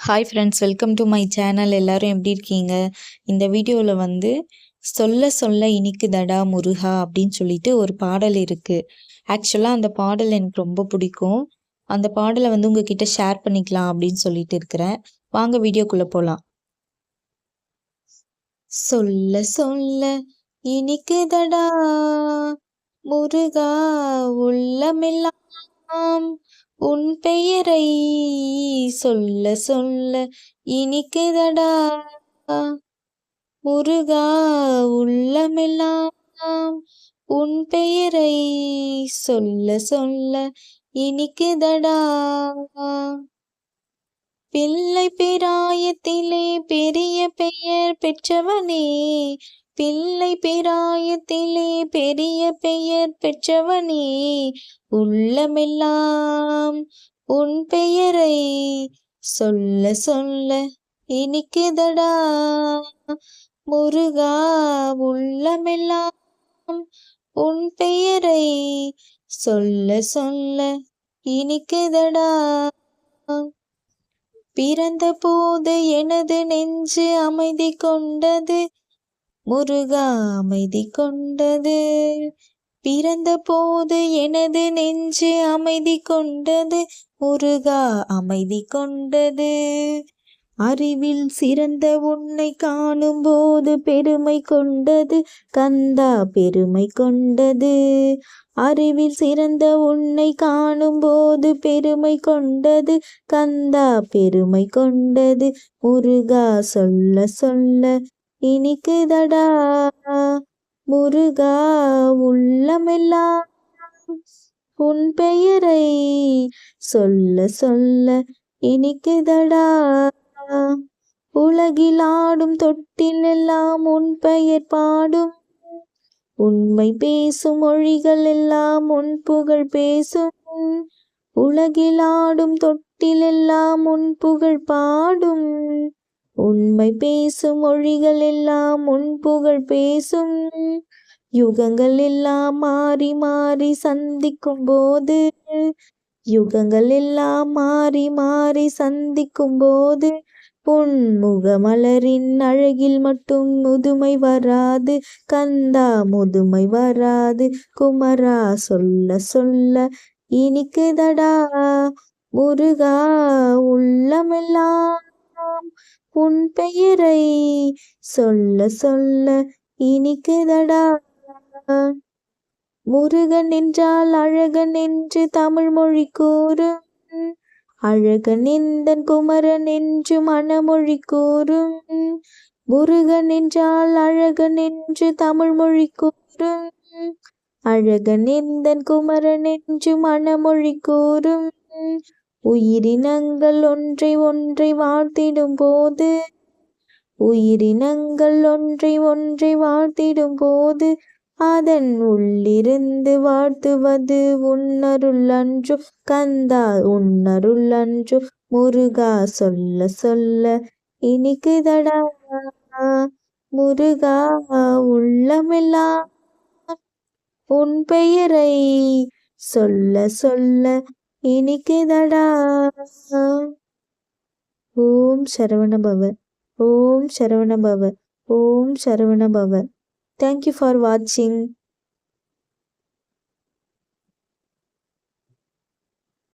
Hi friends, welcome to my channel. எல்லாரும் எப்படி இருக்கீங்க? இந்த வீடியோவில் வந்து சொல்ல சொல்ல இனிக்குதடா முருகா அப்படின்னு சொல்லிட்டு ஒரு பாடல் இருக்குது. ஆக்சுவலாக அந்த பாடல் எனக்கு ரொம்ப பிடிக்கும். அந்த பாடலை வந்து உங்ககிட்ட ஷேர் பண்ணிக்கலாம் அப்படின்னு சொல்லிட்டு இருக்கிறேன். வாங்க வீடியோக்குள்ளே போகலாம். சொல்ல சொல்ல இனிக்குதடா முருகா உள்ளமெல்லாம் உன் பெயரை சொல்ல சொல்ல இனிக்குதடா முருகா உள்ளமெல்லாம் உன் பெயரை சொல்ல சொல்ல இனிக்குதடா. பிள்ளை பிராயத்திலே பெரிய பெயர் பெற்றவனே, பிள்ளை பிராயத்திலே பெரிய பெயர் பெற்றவனே, உள்ளமெல்லாம் உன் பெயரை சொல்ல சொல்ல இனிக்குதடா முருகா உள்ளமெல்லாம் உன் பெயரை சொல்ல சொல்ல இனிக்குதடா. பிறந்த போது எனது நெஞ்சு அமைதி கொண்டது முருகா அமைதி கொண்டது. பிறந்த போது எனது நெஞ்சு அமைதி கொண்டது முருகா அமைதி கொண்டது. அறிவில் சிறந்த உன்னை காணும் போது பெருமை கொண்டது கந்தா பெருமை கொண்டது. அறிவில் சிறந்த உன்னை காணும் போது பெருமை கொண்டது கந்தா பெருமை கொண்டது. முருகா சொல்ல சொல்ல இனிக்குதடா முருகா உள்ளமெல்லாம் உன் பெயரை சொல்ல சொல்ல இனிக்குதடா. உலகில் ஆடும் தொட்டில் எல்லாம் உன் பெயர் பாடும், உண்மை பேசும் மொழிகள் எல்லாம் உன் புகழ் பேசும். உலகில் ஆடும் தொட்டில் எல்லாம் உன் புகழ் பாடும், உண்மை பேசும் மொழிகள் எல்லாம் உன் புகழ் பேசும். யுகங்கள் எல்லாம் மாறி மாறி சந்திக்கும் போது, யுகங்கள் எல்லாம் மாறி மாறி சந்திக்கும் போது, முகமலரின் அழகில் மட்டும் முதுமை வராது கந்தா முதுமை வராது. குமரா சொல்ல சொல்ல இனிக்குதடா முருகா உள்ளமெல்லாம் உன் பெயரை சொல்ல சொல்ல இனிக்குதடா. முருகன் என்றால் அழகன் என்று தமிழ் மொழி கூறும், அழகன் எந்தன் குமரன் என்று மணமொழி கூறும். முருகன் என்றால் அழகன் என்று தமிழ் மொழி கூறும், அழகன் எந்தன் குமரன் என்று மணமொழி கூறும். உயிரினங்கள் ஒன்றை ஒன்றை வாழ்த்திடும் போது, உயிரினங்கள் ஒன்றை ஒன்றை வாழ்த்திடும் போது, அதன் உள்ளிருந்து வாழ்த்துவது உன்னருள் அன்று கந்தா உன்னருள் அன்று. முருகா சொல்ல சொல்ல இனிக்குதடா முருகா உள்ளமெல்லாம் உன் பெயரை சொல்ல சொல்ல இனிக்குதடா. ஓம் சரவணபவ, ஓம் சரவணபவ, ஓம் Saravanabhava. Thank you for watching.